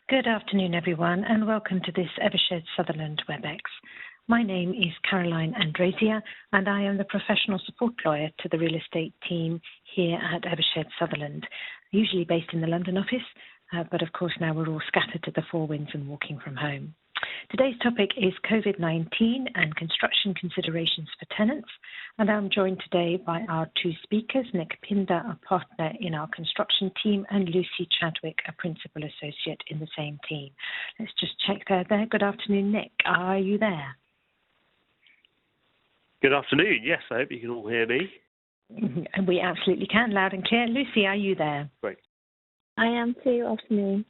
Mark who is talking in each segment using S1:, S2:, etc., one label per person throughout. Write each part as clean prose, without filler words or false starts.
S1: Good afternoon, everyone, and welcome to this Evershed Sutherland WebEx. My name is Caroline Andresier, and I am the professional support lawyer to the real estate team here at Evershed Sutherland, usually based in the London office, but of course now we're all scattered to the four winds and working from home. Today's topic is COVID-19 and construction considerations for tenants, and I'm joined today by our two speakers, Nick Pinder, a partner in our construction team, and Lucy Chadwick, a principal associate in the same team. Let's just check there. Good afternoon, Nick. Are you there?
S2: Good afternoon. Yes, I hope you can all hear me.
S1: And we absolutely can, loud and clear. Lucy, are you there?
S2: Great.
S3: I am too. Afternoon.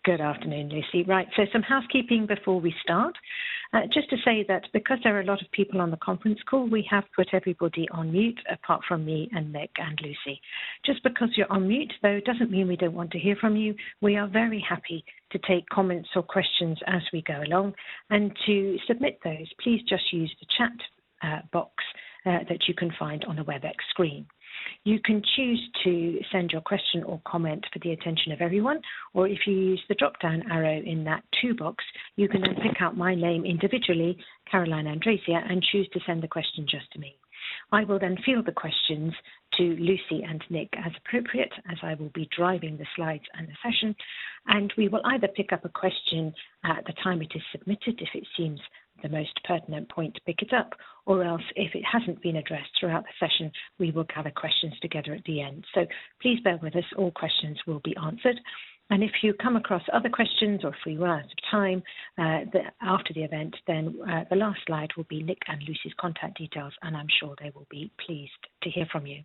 S1: Good afternoon, Lucy. Right, so some housekeeping before we start. Just to say that because there are a lot of people on the conference call, we have put everybody on mute, apart from me and Nick and Lucy. Just because you're on mute, though, doesn't mean we don't want to hear from you. We are very happy to take comments or questions as we go along. And to submit those, please just use the chat box that you can find on the WebEx screen. You can choose to send your question or comment for the attention of everyone, or if you use the drop-down arrow in that to box, you can then pick out my name individually, Caroline Andresier, and choose to send the question just to me. I will then field the questions to Lucy and Nick as appropriate, as I will be driving the slides and the session, and we will either pick up a question at the time it is submitted if it seems the most pertinent point to pick it up, or else if it hasn't been addressed throughout the session, we will gather questions together at the end. So please bear with us, all questions will be answered. And if you come across other questions or if we run out of time after the event, then the last slide will be Nick and Lucy's contact details, and I'm sure they will be pleased to hear from you.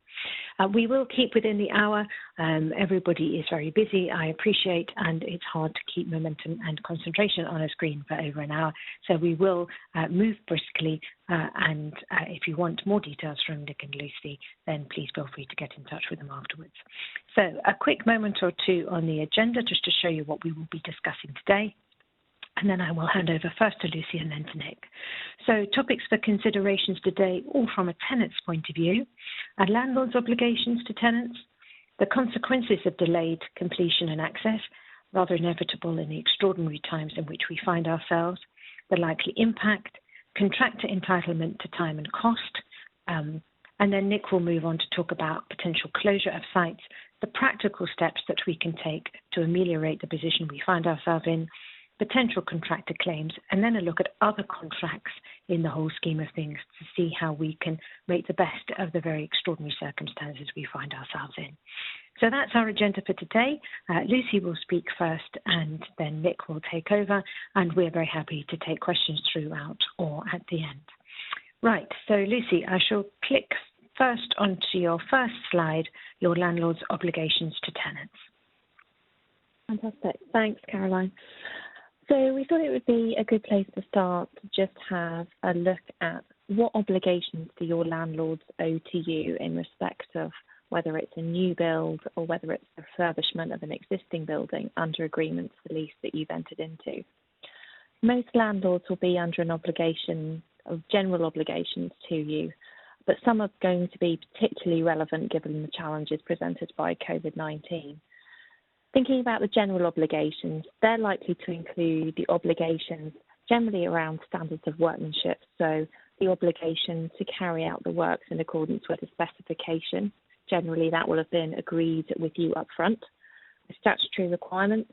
S1: We will keep within the hour. Everybody is very busy, I appreciate, and it's hard to keep momentum and concentration on a screen for over an hour. So we will move briskly, and if you want more details from Nick and Lucy, then please feel free to get in touch with them afterwards. So a quick moment or two on the agenda just to show you what we will be discussing today. And then I will hand over first to Lucy and then to Nick. So topics for considerations today, all from a tenant's point of view, are landlord's obligations to tenants, the consequences of delayed completion and access, rather inevitable in the extraordinary times in which we find ourselves, the likely impact, contractor entitlement to time and cost, and then Nick will move on to talk about potential closure of sites, the practical steps that we can take to ameliorate the position we find ourselves in, potential contractor claims, and then a look at other contracts in the whole scheme of things to see how we can make the best of the very extraordinary circumstances we find ourselves in. So that's our agenda for today. Lucy will speak first and then Nick will take over, and we're very happy to take questions throughout or at the end. Right, so Lucy, I shall click first onto your first slide, your landlord's obligations to tenants.
S3: Fantastic. Thanks, Caroline. So we thought it would be a good place to start to just have a look at what obligations do your landlords owe to you in respect of whether it's a new build or whether it's the refurbishment of an existing building under agreements for lease that you've entered into. Most landlords will be under an obligation of general obligations to you, but some are going to be particularly relevant given the challenges presented by COVID-19. Thinking about the general obligations, they're likely to include the obligations generally around standards of workmanship, so the obligation to carry out the works in accordance with the specification. Generally, that will have been agreed with you up front. The statutory requirements,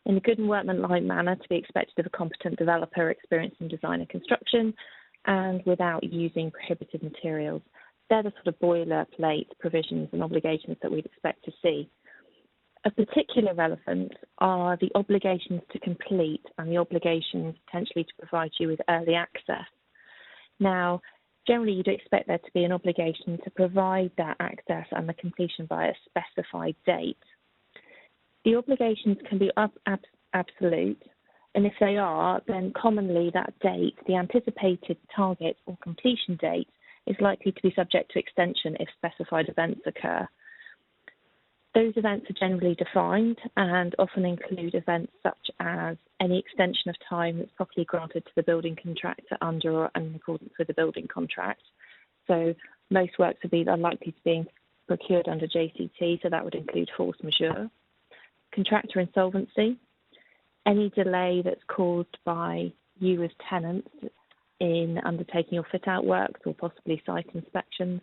S3: in a good and workmanlike manner to be expected of a competent developer experienced in design and construction, and without using prohibited materials. They're the sort of boilerplate provisions and obligations that we'd expect to see. Of particular relevance are the obligations to complete and the obligations potentially to provide you with early access. Now, generally you'd expect there to be an obligation to provide that access and the completion by a specified date. The obligations can be absolute, and if they are, then commonly that date, the anticipated target or completion date, is likely to be subject to extension if specified events occur. Those events are generally defined and often include events such as any extension of time that's properly granted to the building contractor under or in accordance with the building contract. So most works are likely to be procured under JCT, so that would include force majeure. Contractor insolvency, Any delay that's caused by you as tenants in undertaking your fit-out works or possibly site inspections.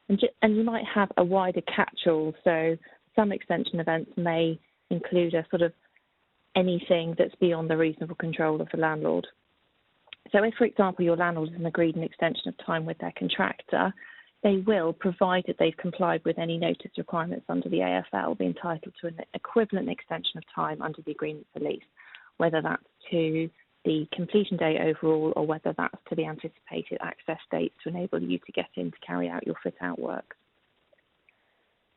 S3: And you might have a wider catch-all, so some extension events may include a sort of anything that's beyond the reasonable control of the landlord. So if, for example, your landlord has agreed an extension of time with their contractor, they will, provided they've complied with any notice requirements under the AFL, be entitled to an equivalent extension of time under the agreement for lease, whether that's to the completion date overall or whether that's to the anticipated access date to enable you to get in to carry out your fit-out work.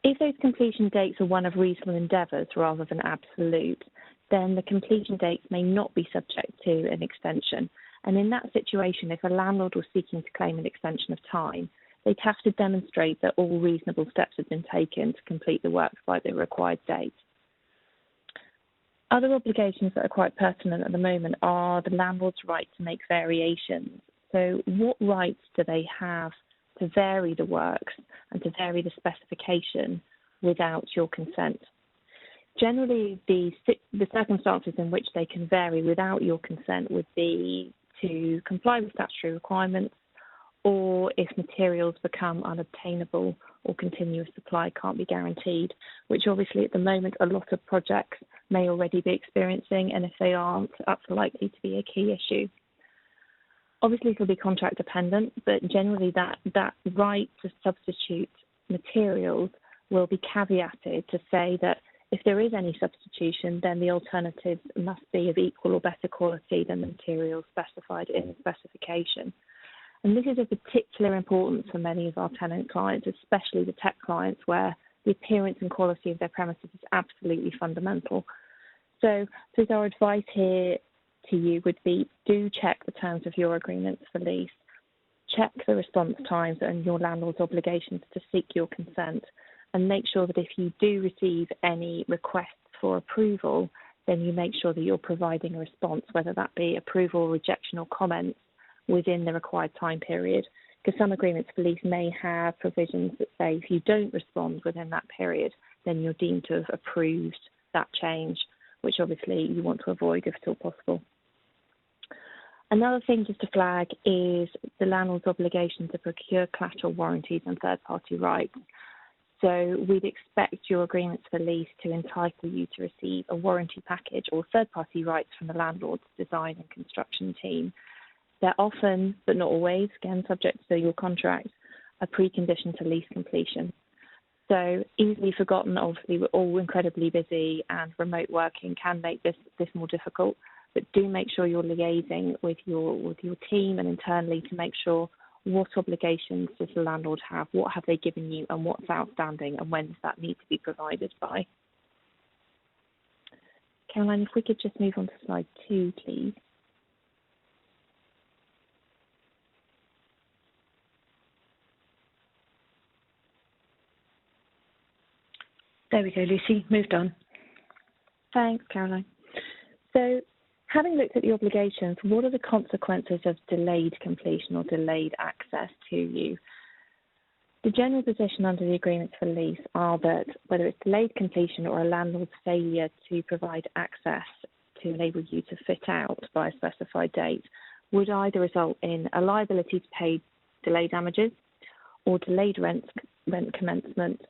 S3: If those completion dates are one of reasonable endeavours rather than absolute, then the completion dates may not be subject to an extension. And in that situation, if a landlord was seeking to claim an extension of time, they'd have to demonstrate that all reasonable steps had been taken to complete the works by the required date. Other obligations that are quite pertinent at the moment are the landlord's right to make variations. So what rights do they have to vary the works and to vary the specification without your consent? Generally, the circumstances in which they can vary without your consent would be to comply with statutory requirements, or if materials become unobtainable or continuous supply can't be guaranteed, which obviously at the moment a lot of projects may already be experiencing, and if they aren't, that's likely to be a key issue. Obviously it will be contract dependent, but generally that right to substitute materials will be caveated to say that if there is any substitution, then the alternatives must be of equal or better quality than the materials specified in the specification. And this is of particular importance for many of our tenant clients, especially the tech clients, where the appearance and quality of their premises is absolutely fundamental. So our advice here to you would be, do check the terms of your agreements for lease, check the response times and your landlord's obligations to seek your consent, and make sure that if you do receive any requests for approval, then you make sure that you're providing a response, whether that be approval, rejection or comments within the required time period. Because some agreements for lease may have provisions that say if you don't respond within that period, then you're deemed to have approved that change, which obviously you want to avoid if at all possible. Another thing just to flag is the landlord's obligation to procure collateral warranties and third-party rights. So we'd expect your agreements for lease to entitle you to receive a warranty package or third-party rights from the landlord's design and construction team. They're often, but not always, again subject to your contract, a precondition to lease completion. So easily forgotten, obviously we're all incredibly busy and remote working can make this more difficult, but do make sure you're liaising with your team and internally to make sure what obligations does the landlord have, what have they given you and what's outstanding and when does that need to be provided by. Caroline, if we could just move on to slide 2, please.
S1: There we go, Lucy, moved on.
S3: Thanks, Caroline. So having looked at the obligations, what are the consequences of delayed completion or delayed access to you? The general position under the agreements for lease are that whether it's delayed completion or a landlord's failure to provide access to enable you to fit out by a specified date would either result in a liability to pay delay damages or delayed rent commencement,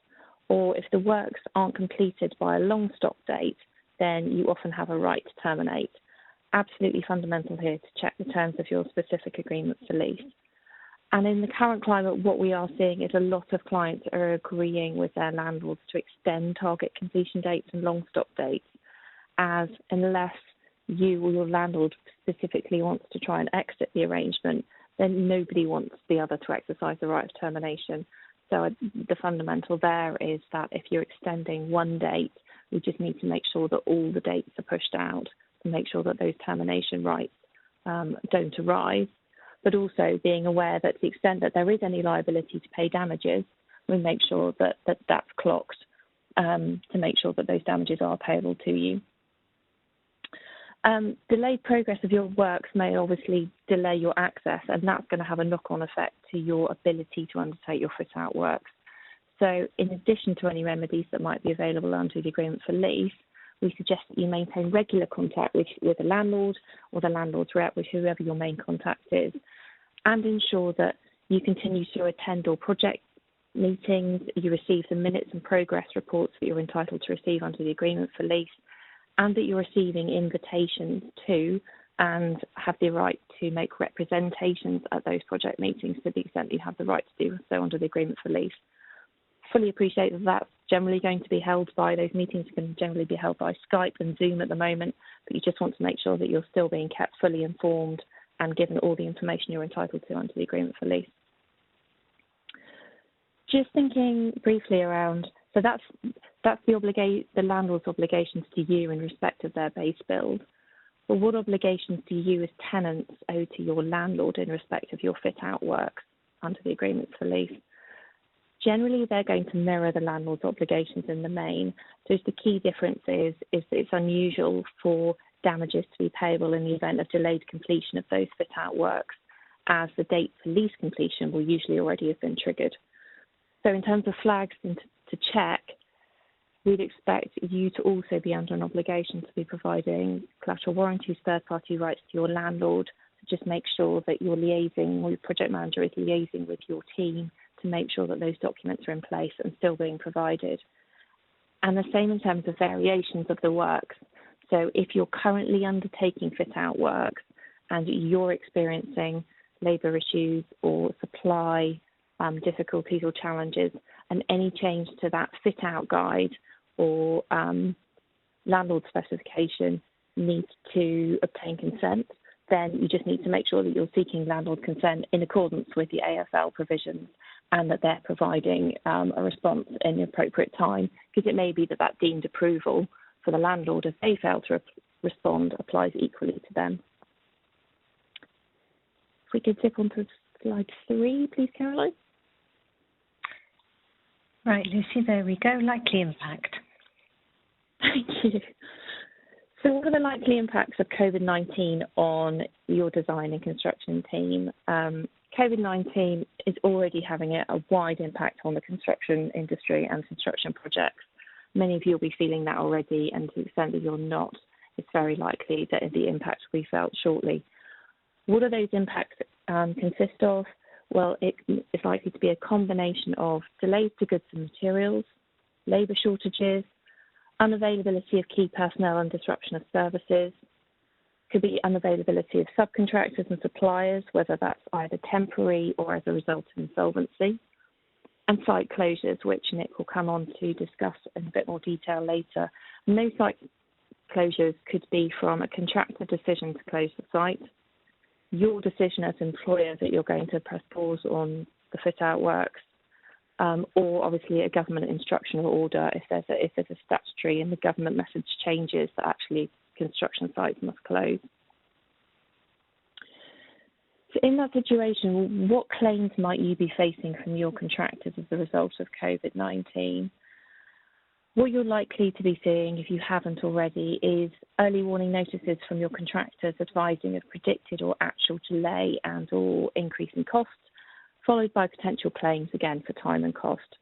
S3: or if the works aren't completed by a long stop date, then you often have a right to terminate. Absolutely fundamental here to check the terms of your specific agreement for lease. And in the current climate, what we are seeing is a lot of clients are agreeing with their landlords to extend target completion dates and long stop dates, as unless you or your landlord specifically wants to try and exit the arrangement, then nobody wants the other to exercise the right of termination. So the fundamental there is that if you're extending one date, we just need to make sure that all the dates are pushed out to make sure that those termination rights don't arise, but also being aware that to the extent that there is any liability to pay damages, we make sure that that's clocked to make sure that those damages are payable to you. Delayed progress of your works may obviously delay your access, and that's going to have a knock-on effect to your ability to undertake your fit-out works. So in addition to any remedies that might be available under the agreement for lease, we suggest that you maintain regular contact with the landlord or the landlord's rep, with whoever your main contact is, and ensure that you continue to attend all project meetings, you receive the minutes and progress reports that you're entitled to receive under the agreement for lease, and that you're receiving invitations to and have the right to make representations at those project meetings to the extent you have the right to do so under the agreement for lease. Fully appreciate that that's generally going to be held by, those meetings can generally be held by Skype and Zoom at the moment, but you just want to make sure that you're still being kept fully informed and given all the information you're entitled to under the agreement for lease. Just thinking briefly around, so that's the landlord's obligations to you in respect of their base build. But what obligations do you as tenants owe to your landlord in respect of your fit-out works under the agreement for lease? Generally, they're going to mirror the landlord's obligations in the main. So the key difference is that it's unusual for damages to be payable in the event of delayed completion of those fit-out works, as the date for lease completion will usually already have been triggered. So in terms of flags to check, we'd expect you to also be under an obligation to be providing collateral warranties, third-party rights to your landlord, to just make sure that you're liaising, or your project manager is liaising with your team to make sure that those documents are in place and still being provided. And the same in terms of variations of the works. So if you're currently undertaking fit-out works and you're experiencing labour issues or supply difficulties or challenges, and any change to that fit-out guide or landlord specification needs to obtain consent, then you just need to make sure that you're seeking landlord consent in accordance with the AFL provisions, and that they're providing a response in the appropriate time, because it may be that that deemed approval for the landlord, if they fail to respond, applies equally to them. If we could zip on to slide 3, please, Caroline.
S1: Right, Lucy, there we go. Likely impact.
S3: Thank you. So what are the likely impacts of COVID-19 on your design and construction team? COVID-19 is already having a wide impact on the construction industry and construction projects. Many of you will be feeling that already, and to the extent that you're not, it's very likely that the impact will be felt shortly. What do those impacts consist of? Well, it is likely to be a combination of delays to goods and materials, labour shortages, unavailability of key personnel and disruption of services. Could be unavailability of subcontractors and suppliers, whether that's either temporary or as a result of insolvency. And site closures, which Nick will come on to discuss in a bit more detail later. And those site closures could be from a contractor decision to close the site, your decision as employer that you're going to press pause on the fit-out works, or obviously a government instruction or order if there's a statutory and the government message changes that actually construction sites must close. So in that situation, what claims might you be facing from your contractors as a result of COVID-19? What you're likely to be seeing, if you haven't already, is early warning notices from your contractors advising of predicted or actual delay and or increase in costs, followed by potential claims again for time and cost.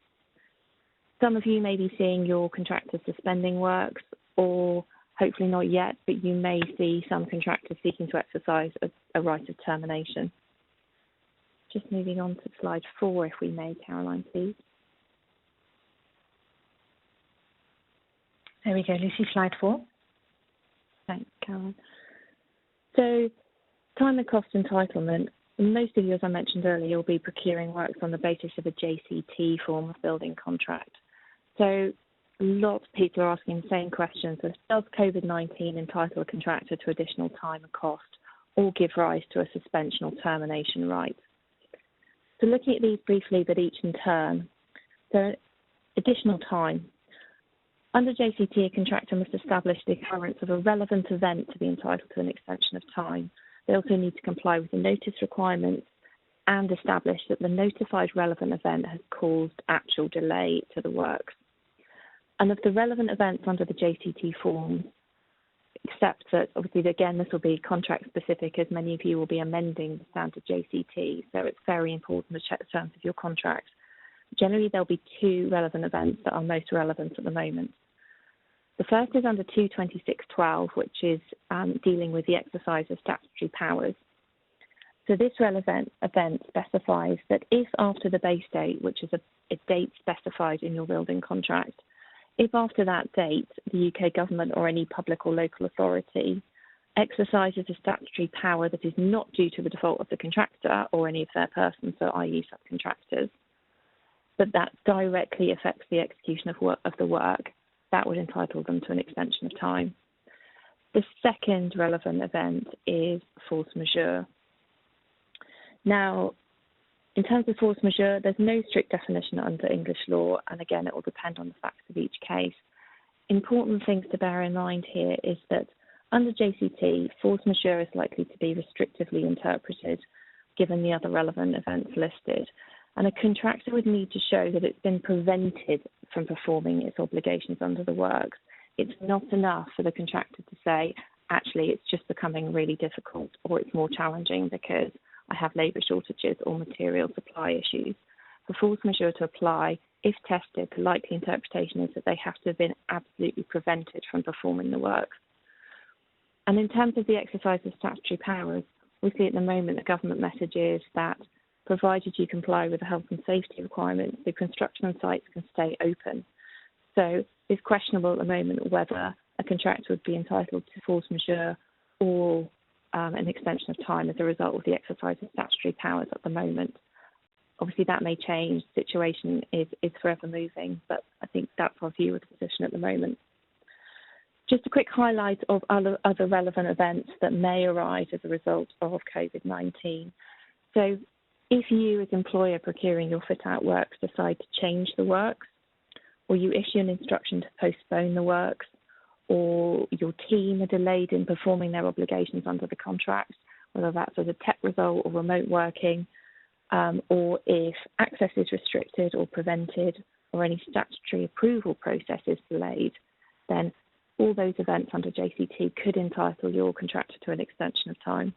S3: Some of you may be seeing your contractors suspending works, or hopefully not yet, but you may see some contractors seeking to exercise a right of termination. Just moving on to slide 4, if we may, Caroline, please.
S1: There we go, Lucy, slide 4.
S3: Thanks, Caroline. So, time and cost entitlement. Most of you, as I mentioned earlier, will be procuring works on the basis of a JCT form of building contract. So lots of people are asking the same questions as, does COVID-19 entitle a contractor to additional time and cost, or give rise to a suspension or termination right? So looking at these briefly, but each in turn. So additional time. Under JCT, a contractor must establish the occurrence of a relevant event to be entitled to an extension of time. They also need to comply with the notice requirements and establish that the notified relevant event has caused actual delay to the works. And of the relevant events under the JCT form, except that obviously, again, this will be contract specific, as many of you will be amending the standard JCT, so it's very important to check the terms of your contract. Generally, there'll be 2 relevant events that are most relevant at the moment. The first is under 226.12, which is dealing with the exercise of statutory powers. So this relevant event specifies that if after the base date, which is a date specified in your building contract, if after that date the UK government or any public or local authority exercises a statutory power that is not due to the default of the contractor or any of their persons, so i.e. subcontractors, but that directly affects the execution of the work, that would entitle them to an extension of time. The second relevant event is force majeure. Now, in terms of force majeure, there's no strict definition under English law, and again, it will depend on the facts of each case. Important things to bear in mind here is that under JCT, force majeure is likely to be restrictively interpreted given the other relevant events listed, and a contractor would need to show that it's been prevented from performing its obligations under the works. It's not enough for the contractor to say, actually, it's just becoming really difficult or it's more challenging because I have labour shortages or material supply issues. For force majeure to apply, if tested, the likely interpretation is that they have to have been absolutely prevented from performing the work. And in terms of the exercise of statutory powers, we see at the moment the government message is that provided you comply with the health and safety requirements, the construction sites can stay open. So it's questionable at the moment whether a contractor would be entitled to force majeure or an extension of time as a result of the exercise of statutory powers at the moment. Obviously, that may change. The situation is forever moving, but I think that's our view of the position at the moment. Just a quick highlight of other relevant events that may arise as a result of COVID-19. So if you as employer procuring your fit-out works decide to change the works, or you issue an instruction to postpone the works, or your team are delayed in performing their obligations under the contract, whether that's as a tech result or remote working, or if access is restricted or prevented, or any statutory approval process is delayed, then all those events under JCT could entitle your contractor to an extension of time.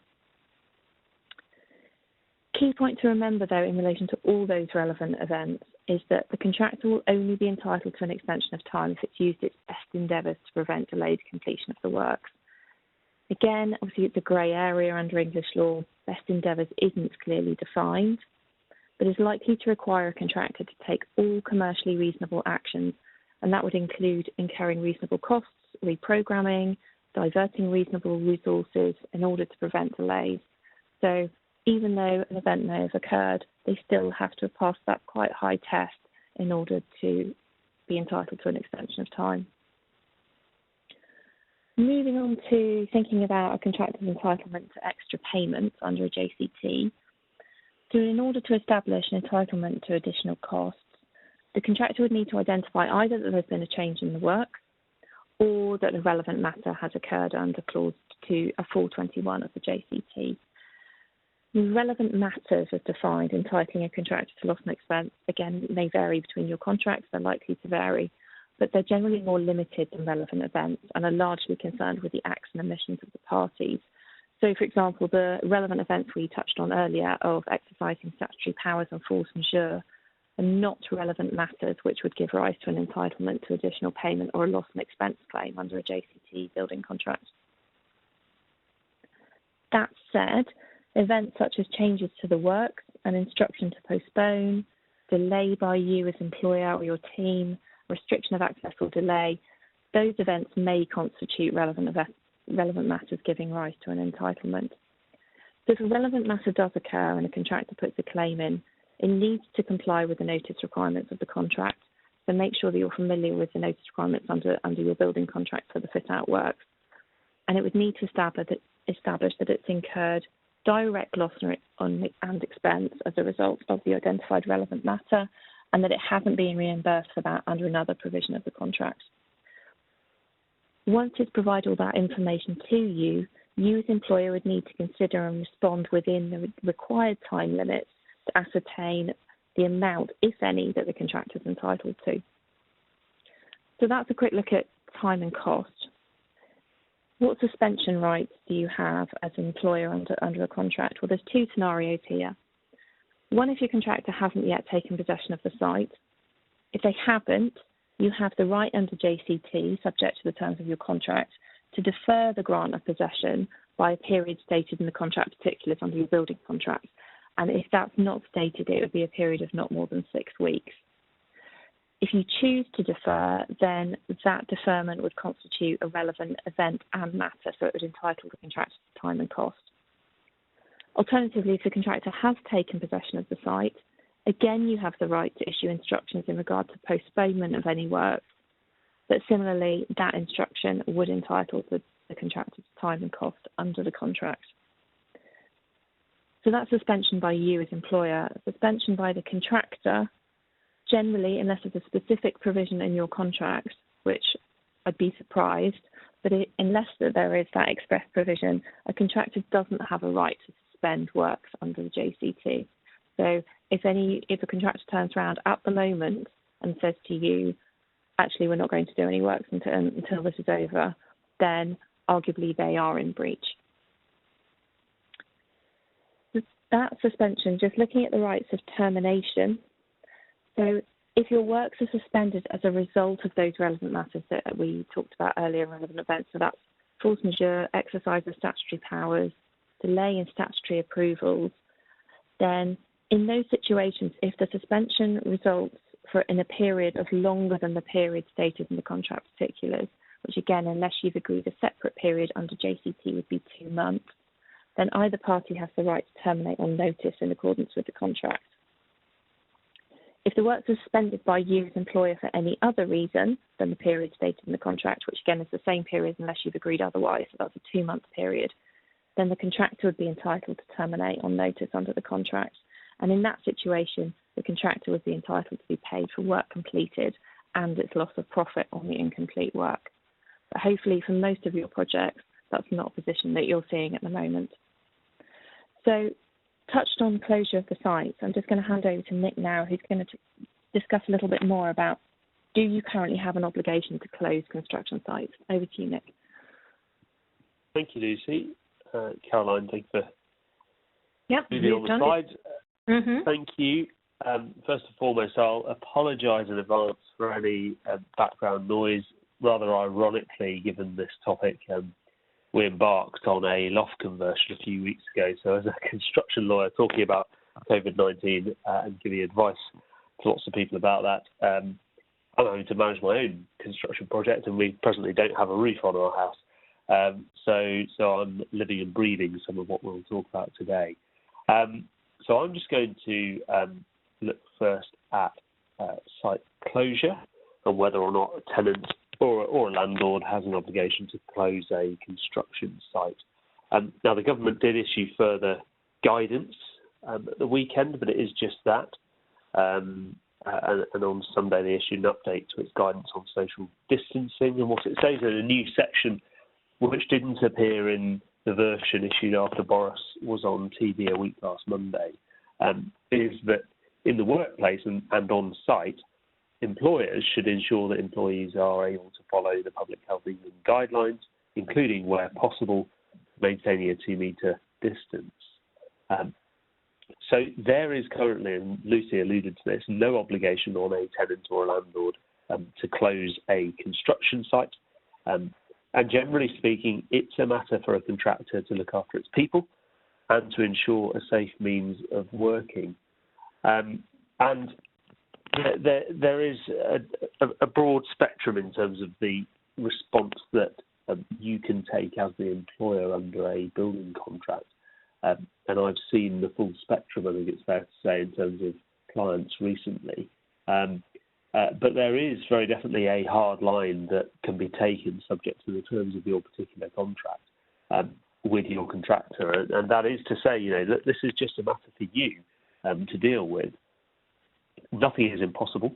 S3: Key point to remember, though, in relation to all those relevant events is that the contractor will only be entitled to an extension of time if it's used its best endeavours to prevent delayed completion of the works. Again, obviously it's a grey area under English law. Best endeavours isn't clearly defined, but is likely to require a contractor to take all commercially reasonable actions, and that would include incurring reasonable costs, reprogramming, diverting reasonable resources in order to prevent delays. So even though an event may have occurred, they still have to have passed that quite high test in order to be entitled to an extension of time. Moving on to thinking about a contractor's entitlement to extra payments under a JCT. So in order to establish an entitlement to additional costs, the contractor would need to identify either that there's been a change in the work or that the relevant matter has occurred under Clause 421 of the JCT. The relevant matters as defined entitling a contractor to loss and expense, again, may vary between your contracts, they're likely to vary, but they're generally more limited than relevant events and are largely concerned with the acts and omissions of the parties. So, for example, the relevant events we touched on earlier of exercising statutory powers and force majeure are not relevant matters which would give rise to an entitlement to additional payment or a loss and expense claim under a JCT building contract. That said, events such as changes to the works, an instruction to postpone, delay by you as employer or your team, restriction of access or delay, those events may constitute relevant matters giving rise to an entitlement. So if a relevant matter does occur and a contractor puts a claim in, it needs to comply with the notice requirements of the contract. So make sure that you're familiar with the notice requirements under your building contract for the fit-out works. And it would need to establish that it's incurred direct loss and expense as a result of the identified relevant matter, and that it hasn't been reimbursed for that under another provision of the contract. Once it's provided all that information to you, you as employer would need to consider and respond within the required time limits to ascertain the amount, if any, that the contractor is entitled to. So that's a quick look at time and cost. What suspension rights do you have as an employer under a contract? Well, there's two scenarios here. One, if your contractor hasn't yet taken possession of the site. If they haven't, you have the right under JCT, subject to the terms of your contract, to defer the grant of possession by a period stated in the contract particulars under your building contract. And if that's not stated, it would be a period of not more than 6 weeks. If you choose to defer, then that deferment would constitute a relevant event and matter, so it would entitle the contractor to time and cost. Alternatively, if the contractor has taken possession of the site, again, you have the right to issue instructions in regard to postponement of any works, but similarly, that instruction would entitle the contractor to time and cost under the contract. So that's suspension by you as employer. Suspension by the contractor, generally, unless there's a specific provision in your contract, which I'd be surprised, but unless there is that express provision, a contractor doesn't have a right to suspend works under the JCT. So if a contractor turns around at the moment and says to you, actually, we're not going to do any works until this is over, then arguably they are in breach. That suspension, just looking at the rights of termination. So if your works are suspended as a result of those relevant matters that we talked about earlier, relevant events, so that's force majeure, exercise of statutory powers, delay in statutory approvals, then in those situations, if the suspension results in a period of longer than the period stated in the contract particulars, which again, unless you've agreed a separate period under JCT would be 2 months, then either party has the right to terminate on notice in accordance with the contract. If the works are suspended by you as employer for any other reason than the period stated in the contract, which again is the same period unless you've agreed otherwise, so that's a 2-month period, then the contractor would be entitled to terminate on notice under the contract. And in that situation, the contractor would be entitled to be paid for work completed and its loss of profit on the incomplete work. But hopefully for most of your projects, that's not a position that you're seeing at the moment. So, touched on closure of the sites, I'm just going to hand over to Nick now, who's going to discuss a little bit more about, do you currently have an obligation to close construction sites? Over to you, Nick.
S2: Thank you, Lucy. Caroline, thank you for moving on the slides. Thank you. First and foremost, I'll apologise in advance for any background noise. Rather ironically, given this topic, we embarked on a loft conversion a few weeks ago. So as a construction lawyer talking about COVID-19 and giving advice to lots of people about that, I'm having to manage my own construction project, and we presently don't have a roof on our house. So I'm living and breathing some of what we'll talk about today. So I'm just going to look first at site closure and whether or not a tenant or a landlord has an obligation to close a construction site. Now, the government did issue further guidance at the weekend, but it is just that. And on Sunday, they issued an update to its guidance on social distancing. And what it says in a new section, which didn't appear in the version issued after Boris was on TV a week last Monday, is that in the workplace and on site, employers should ensure that employees are able to follow the public health England guidelines, including, where possible, maintaining a 2-metre distance. So there is currently, and Lucy alluded to this, no obligation on a tenant or a landlord to close a construction site. And generally speaking, it's a matter for a contractor to look after its people and to ensure a safe means of working. And there is a broad spectrum in terms of the response that you can take as the employer under a building contract. And I've seen the full spectrum, I think it's fair to say, in terms of clients recently. But there is very definitely a hard line that can be taken subject to the terms of your particular contract with your contractor. And that is to say, that this is just a matter for you to deal with. Nothing is impossible.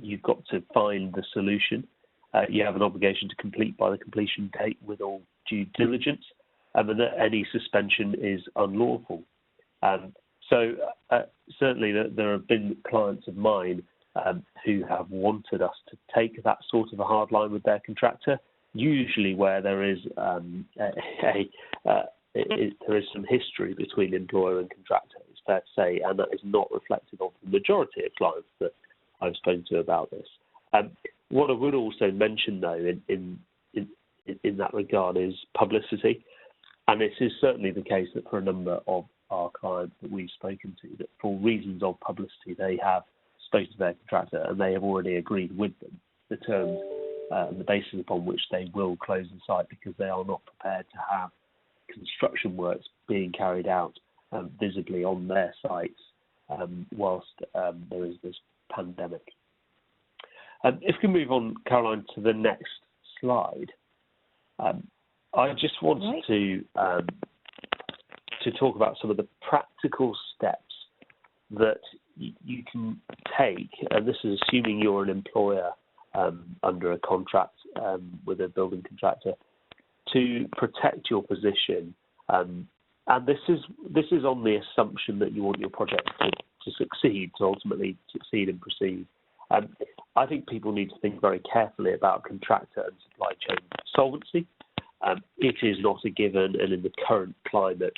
S2: You've got to find the solution. You have an obligation to complete by the completion date with all due diligence, and that any suspension is unlawful. So certainly there have been clients of mine who have wanted us to take that sort of a hard line with their contractor, usually where there is there is some history between employer and contractor, it's fair to say, and that is not reflected of the majority of clients that I've spoken to about this. What I would also mention, though, in that regard is publicity. And this is certainly the case that for a number of our clients that we've spoken to, that for reasons of publicity, they have spoken to their contractor and they have already agreed with them the terms and the basis upon which they will close the site, because they are not prepared to have construction works being carried out visibly on their sites whilst there is this pandemic. If we move on, Caroline, to the next slide, I just wanted to talk about some of the practical steps that you can take, and this is assuming you're an employer under a contract with a building contractor, to protect your position. And this is on the assumption that you want your project to succeed, to ultimately succeed and proceed. I think people need to think very carefully about contractor and supply chain solvency. It is not a given, and in the current climate,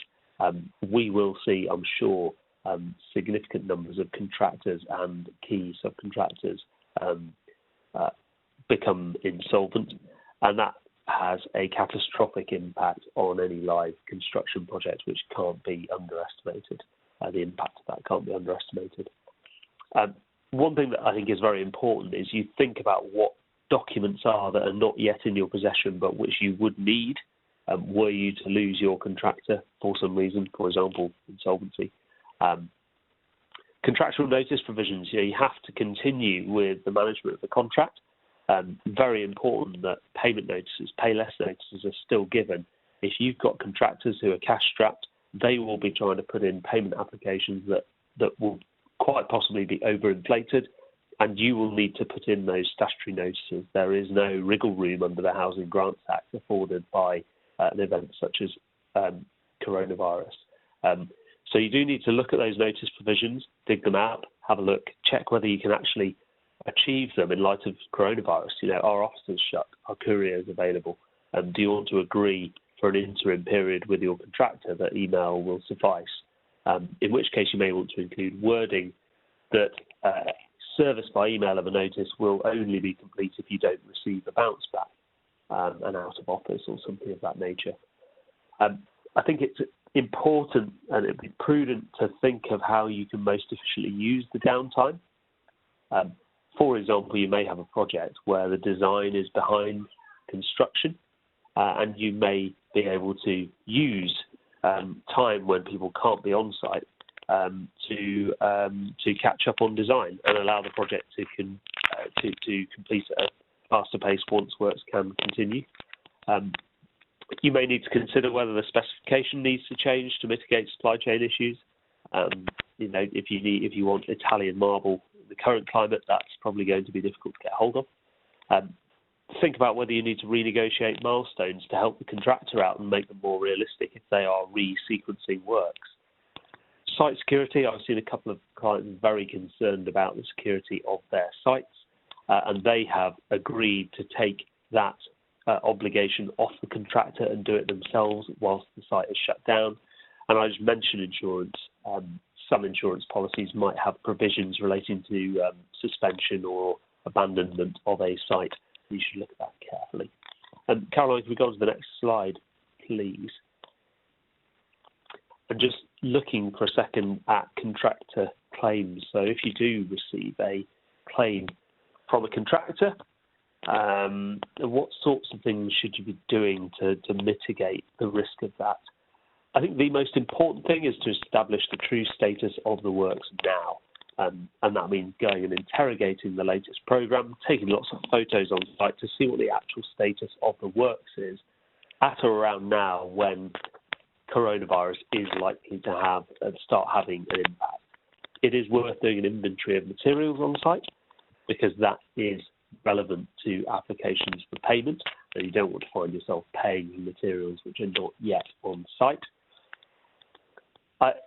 S2: we will see, I'm sure, significant numbers of contractors and key subcontractors become insolvent, and that has a catastrophic impact on any live construction project, which can't be underestimated. The impact of that can't be underestimated. One thing that I think is very important is you think about what documents are that are not yet in your possession, but which you would need were you to lose your contractor for some reason, for example, insolvency. Contractual notice provisions, you have to continue with the management of the contract. Very important that payment notices, pay less notices are still given. If you've got contractors who are cash strapped, they will be trying to put in payment applications that will quite possibly be overinflated, and you will need to put in those statutory notices. There is no wriggle room under the Housing Grants Act afforded by an event such as coronavirus. So you do need to look at those notice provisions, dig them out, have a look, check whether you can actually achieve them in light of coronavirus. Our office is shut, our courier is available. Do you want to agree for an interim period with your contractor that email will suffice? In which case you may want to include wording that service by email of a notice will only be complete if you don't receive a bounce back, an out of office or something of that nature. I think it's important and it'd be prudent to think of how you can most efficiently use the downtime. For example, you may have a project where the design is behind construction, and you may be able to use time when people can't be on site to catch up on design and allow the project to complete at a faster pace once works can continue. You may need to consider whether the specification needs to change to mitigate supply chain issues. If you want Italian marble in the current climate, that's probably going to be difficult to get hold of. Think about whether you need to renegotiate milestones to help the contractor out and make them more realistic if they are re-sequencing works. Site security, I've seen a couple of clients very concerned about the security of their sites, and they have agreed to take that obligation off the contractor and do it themselves whilst the site is shut down. And I just mentioned insurance. Some insurance policies might have provisions relating to suspension or abandonment of a site. You should look at that carefully. Caroline, if we go on to the next slide, please. And just looking for a second at contractor claims. So if you do receive a claim from a contractor, what sorts of things should you be doing to mitigate the risk of that? I think the most important thing is to establish the true status of the works now. And that means going and interrogating the latest programme, taking lots of photos on site to see what the actual status of the works is at or around now when coronavirus is likely to start having an impact. It is worth doing an inventory of materials on site because that is relevant to applications for payment, and you don't want to find yourself paying materials which are not yet on site.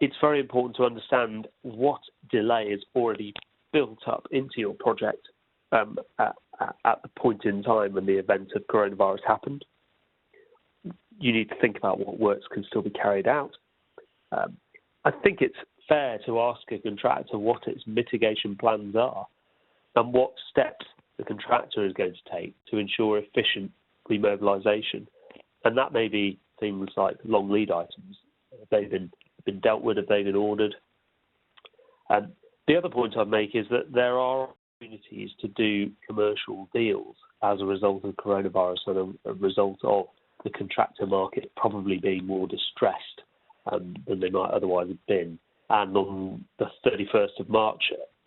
S2: It's very important to understand what delay is already built up into your project at the point in time when the event of coronavirus happened. You need to think about what works can still be carried out. I think it's fair to ask a contractor what its mitigation plans are and what steps the contractor is going to take to ensure efficient remobilisation. And that may be things like long lead items. Have they been dealt with? Have they been ordered? The other point I'd make is that there are opportunities to do commercial deals as a result of coronavirus and a result of the contractor market probably being more distressed than they might otherwise have been. And on the 31st of March,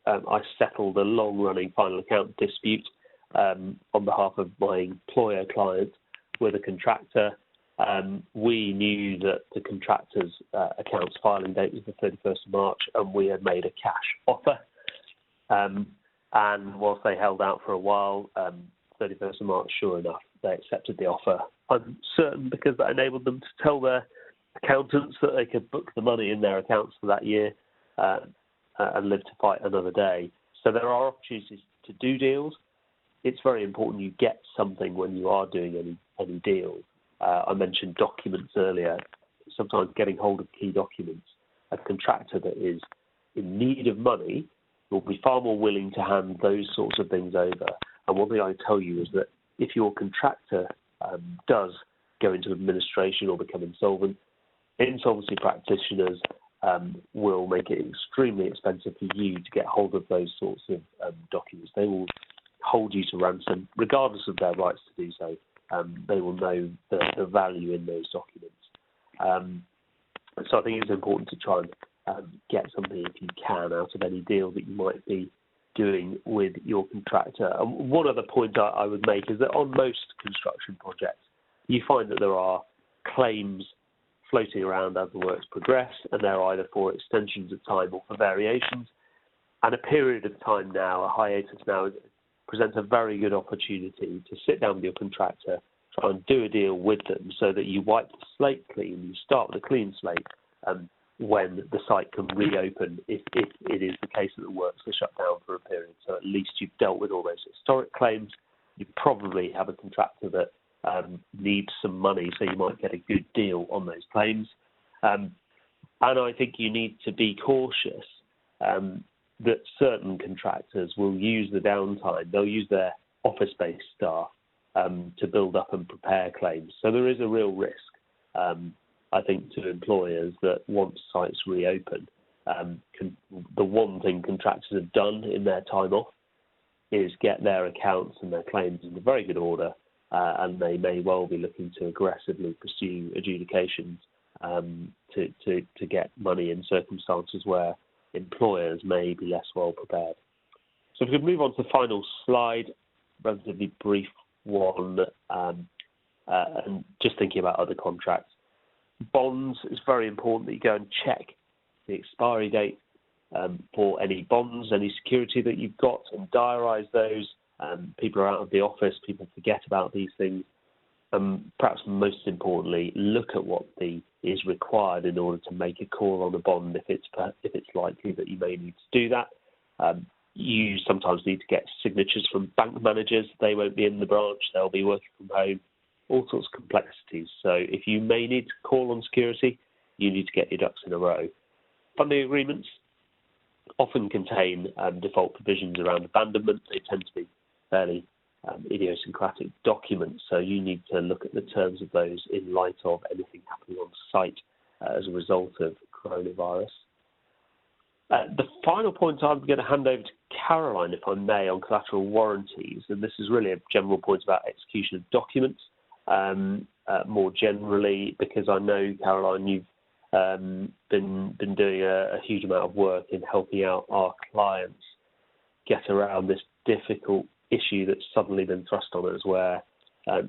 S2: I settled a long-running final account dispute on behalf of my employer client with a contractor. We knew that the contractor's accounts filing date was the 31st of March, and we had made a cash offer. And whilst they held out for a while, 31st of March, sure enough, they accepted the offer. I'm certain because that enabled them to tell their accountants that they could book the money in their accounts for that year and live to fight another day. So there are opportunities to do deals. It's very important you get something when you are doing any deals. I mentioned documents earlier. Sometimes getting hold of key documents. A contractor that is in need of money will be far more willing to hand those sorts of things over. And one thing I tell you is that if your contractor does go into administration or become insolvent, insolvency practitioners will make it extremely expensive for you to get hold of those sorts of documents. They will hold you to ransom, regardless of their rights to do so. They will know the value in those documents. So I think it's important to try and get something, if you can, out of any deal that you might be doing with your contractor. And one other point I would make is that on most construction projects, you find that there are claims floating around as the works progress, and they're either for extensions of time or for variations. And a period of time now, a hiatus now, presents a very good opportunity to sit down with your contractor, try and do a deal with them so that you wipe the slate clean, you start with a clean slate when the site can reopen if it is the case that the works are shut down for a period. So at least you've dealt with all those historic claims. You probably have a contractor that needs some money, so you might get a good deal on those claims. And I think you need to be cautious that certain contractors will use the downtime. They'll use their office-based staff to build up and prepare claims. So there is a real risk, I think, to employers that once sites reopen, the one thing contractors have done in their time off is get their accounts and their claims in very good order, and they may well be looking to aggressively pursue adjudications to get money in circumstances where employers may be less well prepared. So if we could move on to the final slide, relatively brief one, and just thinking about other contracts. Bonds, it's very important that you go and check the expiry date for any bonds, any security that you've got, and diarise those. People are out of the office, people forget about these things. Perhaps most importantly, look at what is required in order to make a call on a bond if it's likely that you may need to do that. You sometimes need to get signatures from bank managers. They won't be in the branch, they'll be working from home, all sorts of complexities. So if you may need to call on security, you need to get your ducks in a row. Funding agreements often contain default provisions around abandonment. They tend to be fairly idiosyncratic documents, so you need to look at the terms of those in light of anything happening on site as a result of coronavirus. The final point I'm going to hand over to Caroline, if I may, on collateral warranties, and this is really a general point about execution of documents more generally, because I know, Caroline, you've been doing a huge amount of work in helping out our clients get around this difficult issue that's suddenly been thrust on us, where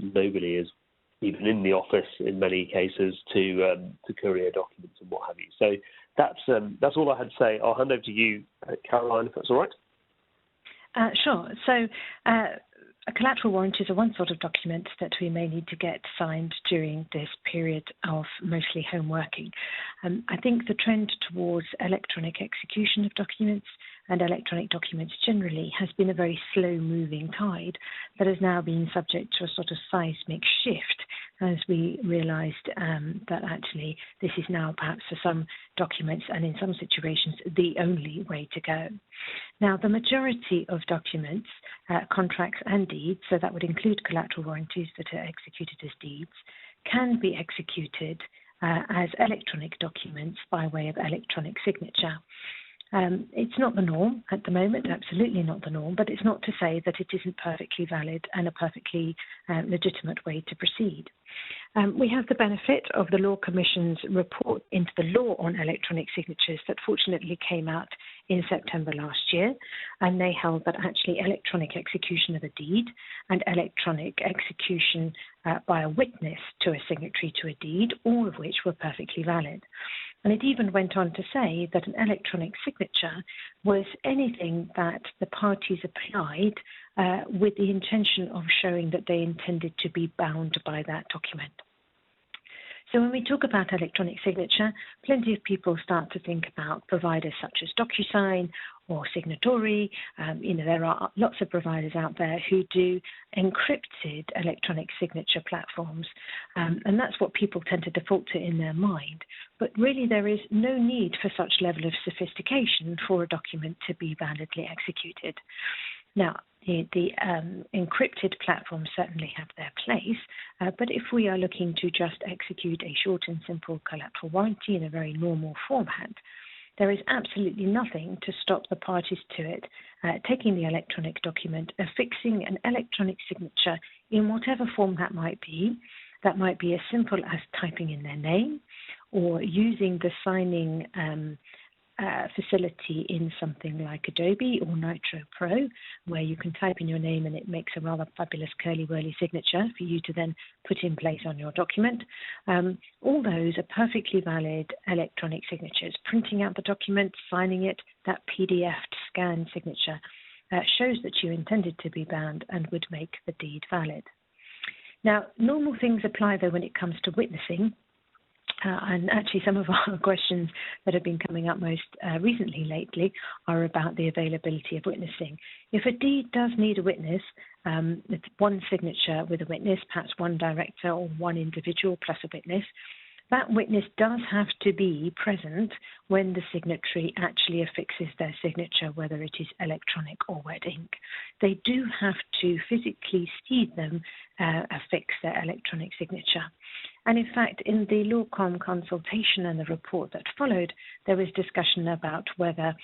S2: nobody is even in the office in many cases to courier documents and what have you. So that's all I had to say. I'll hand over to you, Caroline, if that's all right.
S1: Sure. So collateral warranties are one sort of document that we may need to get signed during this period of mostly home working. I think the trend towards electronic execution of documents and electronic documents generally has been a very slow-moving tide that has now been subject to a sort of seismic shift as we realised that actually this is now perhaps for some documents and in some situations the only way to go. Now, the majority of documents, contracts and deeds, so that would include collateral warranties that are executed as deeds, can be executed as electronic documents by way of electronic signature. It's not the norm at the moment, absolutely not the norm, but it's not to say that it isn't perfectly valid and a perfectly legitimate way to proceed. We have the benefit of the Law Commission's report into the law on electronic signatures that fortunately came out in September last year, and they held that actually electronic execution of a deed and electronic execution by a witness to a signatory to a deed, all of which were perfectly valid. And it even went on to say that an electronic signature was anything that the parties applied with the intention of showing that they intended to be bound by that document. So when we talk about electronic signature, plenty of people start to think about providers such as DocuSign or Signatory. There are lots of providers out there who do encrypted electronic signature platforms, and that's what people tend to default to in their mind. But really there is no need for such level of sophistication for a document to be validly executed. Now, the encrypted platforms certainly have their place, but if we are looking to just execute a short and simple collateral warranty in a very normal format, there is absolutely nothing to stop the parties to it taking the electronic document, affixing an electronic signature in whatever form that might be. That might be as simple as typing in their name or using the signing facility in something like Adobe or Nitro Pro, where you can type in your name and it makes a rather fabulous curly-whirly signature for you to then put in place on your document. All those are perfectly valid electronic signatures. Printing out the document, signing it, that PDF scan signature shows that you intended to be bound and would make the deed valid. Now, normal things apply though when it comes to witnessing. And actually some of our questions that have been coming up most recently lately are about the availability of witnessing. If a deed does need a witness, it's one signature with a witness, perhaps one director or one individual plus a witness, that witness does have to be present when the signatory actually affixes their signature, whether it is electronic or wet ink. They do have to physically see them affix their electronic signature. And in fact, in the Lawcom consultation and the report that followed, there was discussion about whether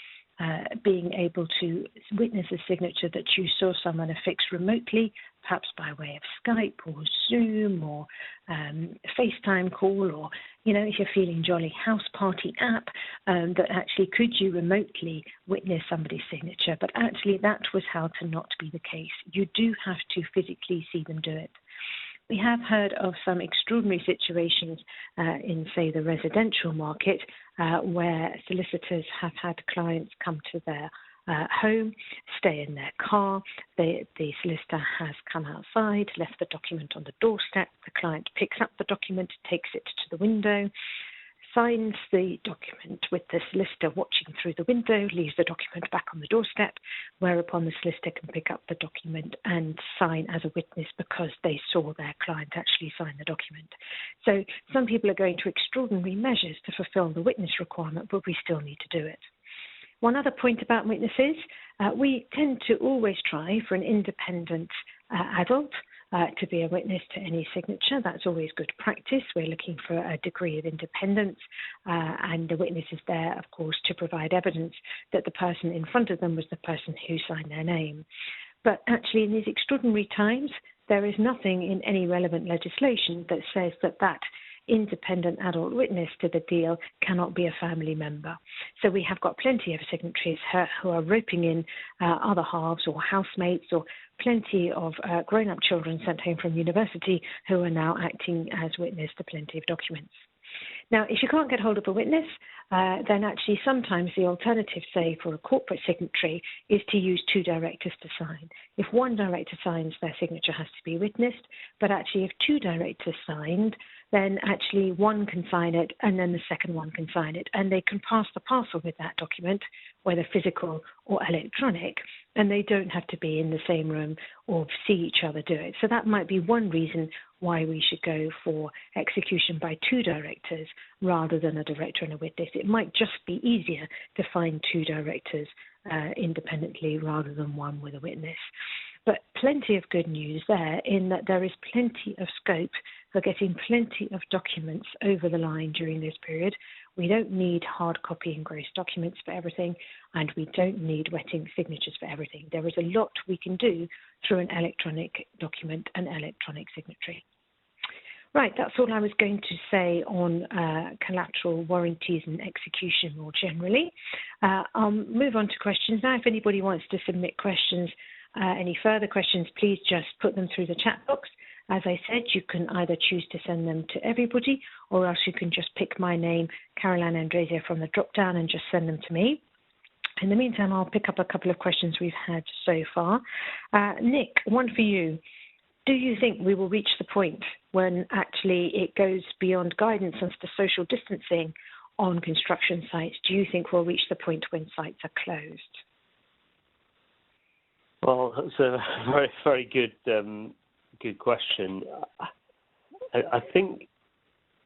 S1: being able to witness a signature that you saw someone affix remotely, perhaps by way of Skype or Zoom or FaceTime call, or, if you're feeling jolly, house party app, that actually could you remotely witness somebody's signature. But actually that was held to not be the case. You do have to physically see them do it. We have heard of some extraordinary situations in, say, the residential market where solicitors have had clients come to their home, stay in their car. The solicitor has come outside, left the document on the doorstep. The client picks up the document, takes it to the window, signs the document with the solicitor watching through the window, leaves the document back on the doorstep, whereupon the solicitor can pick up the document and sign as a witness because they saw their client actually sign the document. So some people are going to extraordinary measures to fulfill the witness requirement, but we still need to do it. One other point about witnesses, we tend to always try for an independent adult to be a witness to any signature. That's always good practice. We're looking for a degree of independence, and the witness is there, of course, to provide evidence that the person in front of them was the person who signed their name. But actually, in these extraordinary times, there is nothing in any relevant legislation that says that that independent adult witness to the deal cannot be a family member. So we have got plenty of signatories who are roping in other halves or housemates, or plenty of grown-up children sent home from university who are now acting as witness to plenty of documents. Now, if you can't get hold of a witness, then actually sometimes the alternative, say, for a corporate signatory is to use two directors to sign. If one director signs, their signature has to be witnessed, but actually if two directors signed, then actually one can sign it and then the second one can sign it, and they can pass the parcel with that document, whether physical or electronic, and they don't have to be in the same room or see each other do it. So that might be one reason why we should go for execution by two directors rather than a director and a witness. It might just be easier to find two directors independently rather than one with a witness. But plenty of good news there in that there is plenty of scope for getting plenty of documents over the line during this period. We don't need hard copy engrossed documents for everything, and we don't need wetting signatures for everything. There is a lot we can do through an electronic document and electronic signatory. Right, that's all I was going to say on collateral warranties and execution more generally. I'll move on to questions now. If anybody wants to submit questions, any further questions, please just put them through the chat box. As I said, you can either choose to send them to everybody, or else you can just pick my name, Caroline Andresier, from the drop-down and just send them to me. In the meantime, I'll pick up a couple of questions we've had so far. Nick, one for you. Do you think we will reach the point when actually it goes beyond guidance as to social distancing on construction sites? Do you think we'll reach the point when sites are closed?
S2: Well, that's a very, very good question. I think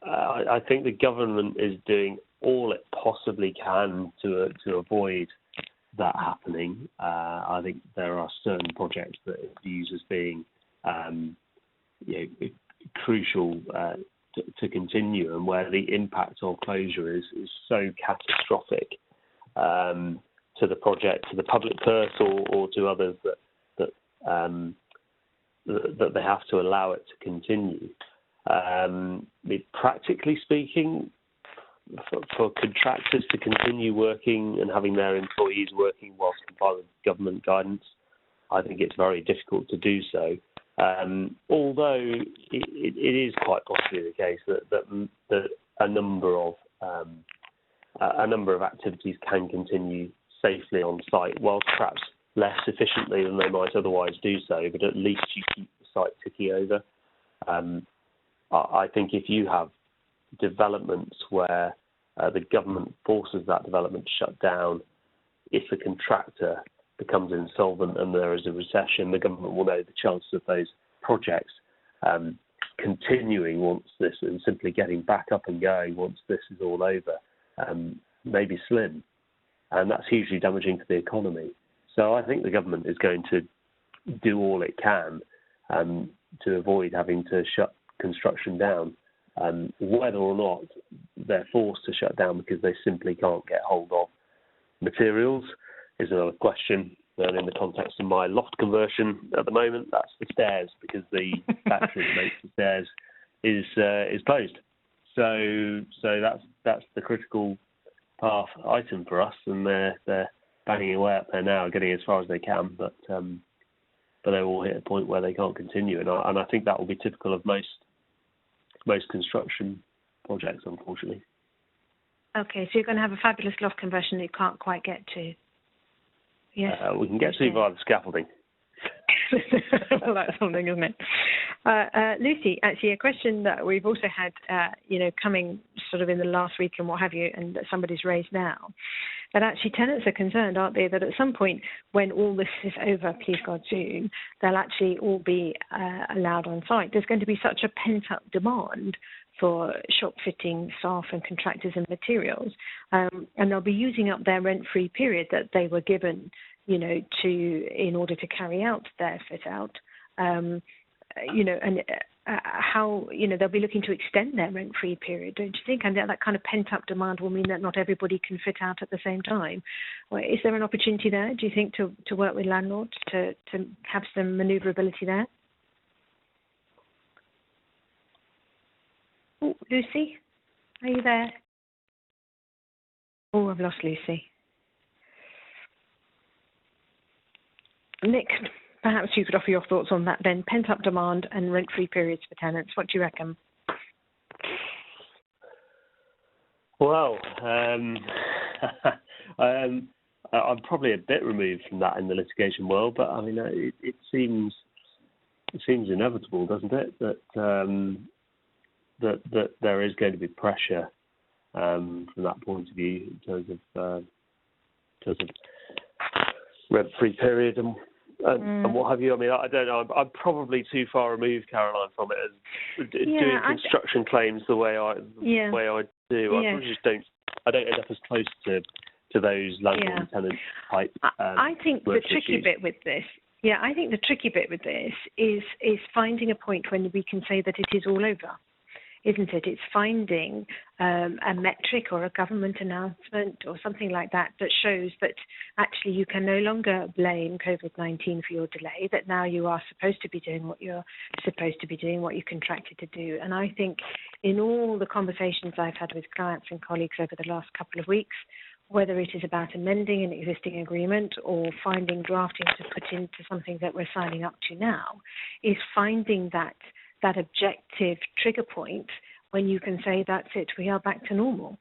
S2: the government is doing all it possibly can to avoid that happening. I think there are certain projects that it views as being crucial to continue, and where the impact of closure is so catastrophic to the project, to the public purse, or to others that they have to allow it to continue. Practically speaking, for contractors to continue working and having their employees working whilst complying with government guidance, I think it's very difficult to do so. Although it is quite possibly the case that a number of activities can continue safely on site, whilst perhaps less efficiently than they might otherwise do so, but at least you keep the site ticking over. I think if you have developments where the government forces that development to shut down, if the contractor becomes insolvent and there is a recession, the government will know the chances of those projects continuing once this, and simply getting back up and going once this is all over, may be slim. And that's hugely damaging to the economy. So I think the government is going to do all it can to avoid having to shut construction down. Whether or not they're forced to shut down because they simply can't get hold of materials is another question. And in the context of my loft conversion at the moment, that's the stairs, because the factory that makes the stairs is closed. So that's the critical path item for us, and they're banging away up there now, getting as far as they can, but they will hit a point where they can't continue, and I think that will be typical of most construction projects, unfortunately. Okay, so you're going to have a fabulous loft conversion that you can't quite get to. Yes, we can get to via the scaffolding. Well, that's something, isn't it? Lucy, actually, a question that we've also had, coming sort of in the last week and what have you, and that somebody's raised now, that actually tenants are concerned, aren't they, that at some point when all this is over, please God soon, they'll actually all be allowed on site. There's going to be such a pent-up demand for shop fitting staff and contractors and materials, and they'll be using up their rent-free period that they were given, in order to carry out their fit-out, how, they'll be looking to extend their rent-free period, don't you think? And that kind of pent-up demand will mean that not everybody can fit out at the same time. Well, is there an opportunity there, do you think, to work with landlords to have some manoeuvrability there? Oh, Lucy, are you there? Oh, I've lost Lucy. Nick, perhaps you could offer your thoughts on that then. Pent-up demand and rent-free periods for tenants. What do you reckon? Well, I'm probably a bit removed from that in the litigation world, but I mean, it seems inevitable, doesn't it, that there is going to be pressure from that point of view in terms of rent-free period and what have you. I mean, I don't know. I'm probably too far removed, Caroline, from it as doing construction claims the way I do. I probably just don't. I don't end up as close to those landlord and tenant type.
S1: I think the tricky bit with this. Yeah, I think the tricky bit with this is finding a point when we can say that it is all over, isn't it? It's finding a metric or a government announcement or something like that shows that actually you can no longer blame COVID-19 for your delay, that now you are supposed to be doing what you're supposed to be doing, what you contracted to do. And I think in all the conversations I've had with clients and colleagues over the last couple of weeks, whether it is about amending an existing agreement or finding drafting to put into something that we're signing up to now, is finding that objective trigger point when you can say, that's it, we are back to normal.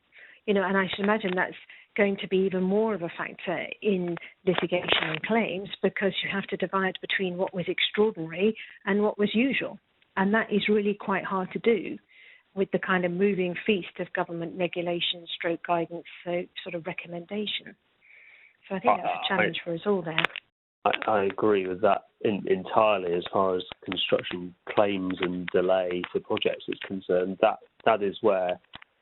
S1: And I should imagine that's going to be even more of a factor in litigation and claims, because you have to divide between what was extraordinary and what was usual. And that is really quite hard to do with the kind of moving feast of government regulation, stroke guidance, so sort of recommendation. So I think that's a challenge for us all there.
S2: I agree with that entirely as far as construction claims and delay for projects is concerned. That is where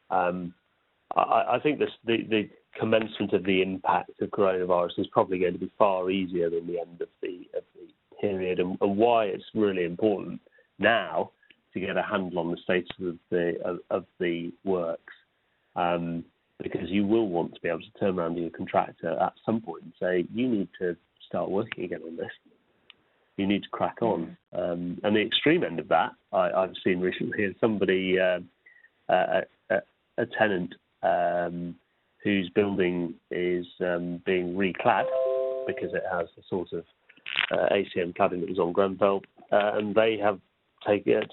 S2: I think the commencement of the impact of coronavirus is probably going to be far easier than the end of the period, and why it's really important now to get a handle on the status of the works, because you will want to be able to turn around to your contractor at some point and say, you need to start working again on this. You need to crack on. And the extreme end of that, I've seen recently, is somebody, a tenant whose building is being reclad because it has a sort of ACM cladding that was on Grenfell, and they have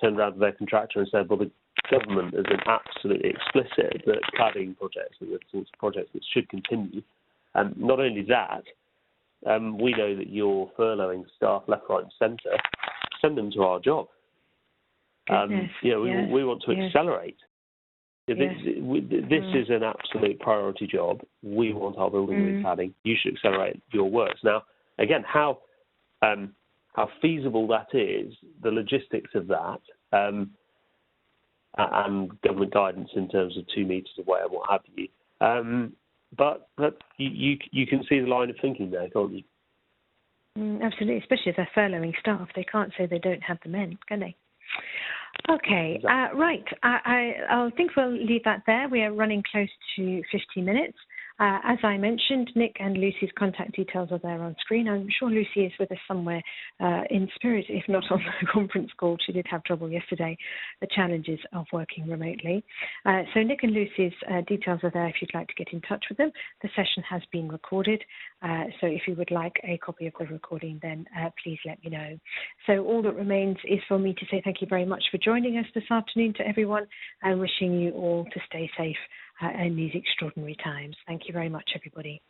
S2: turned around to their contractor and said, well, the government has been absolutely explicit that cladding projects are the sorts of projects that should continue. And not only that, we know that you're furloughing staff left, right and centre. Send them to our job. We want to accelerate. This is an absolute priority job. We want our building recladding. You should accelerate your works. Now, again, how feasible that is, the logistics of that, and government guidance in terms of 2 metres away and what have you. But you can see the line of thinking there, can't you?
S1: Absolutely, especially if they're furloughing staff. They can't say they don't have the men, can they? Okay, exactly. Right. I think we'll leave that there. We are running close to 50 minutes. As I mentioned, Nick and Lucy's contact details are there on screen. I'm sure Lucy is with us somewhere in spirit, if not on the conference call. She did have trouble yesterday, the challenges of working remotely. So Nick and Lucy's details are there if you'd like to get in touch with them. The session has been recorded, so if you would like a copy of the recording, then please let me know. So all that remains is for me to say thank you very much for joining us this afternoon to everyone, and wishing you all to stay safe in these extraordinary times. Thank you very much, everybody.